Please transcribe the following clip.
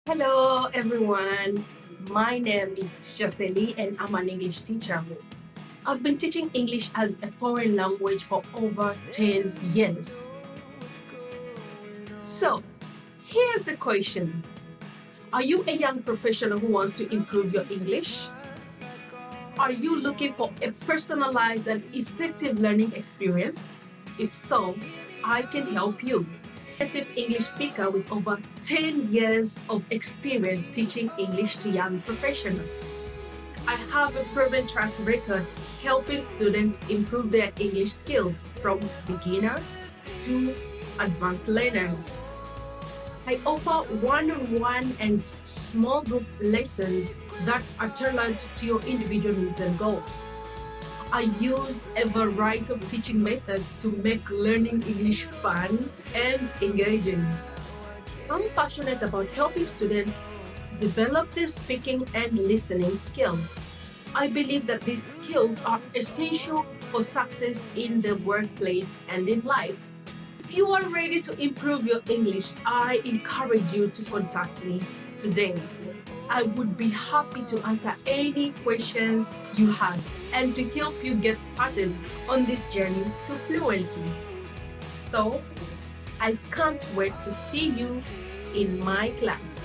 Hello, everyone. My name is Teacher Selly, and I'm an English teacher. I've been teaching English as a foreign language for over 10 years. So, here's the question. Are you a young professional who wants to improve your English? Are you looking for a personalized and effective learning experience? If so, I can help you. Native English speaker with over 10 years of experience teaching English to young professionals. I have a proven track record helping students improve their English skills from beginner to advanced learners. I offer one-on-one and small group lessons that are tailored to your individual needs and goals. I use a variety of teaching methods to make learning English fun and engaging. I'm passionate about helping students develop their speaking and listening skills. I believe that these skills are essential for success in the workplace and in life. If you are ready to improve your English, I encourage you to contact me today. I would be happy to answer any questions you have and to help you get started on this journey to fluency. So, I can't wait to see you in my class.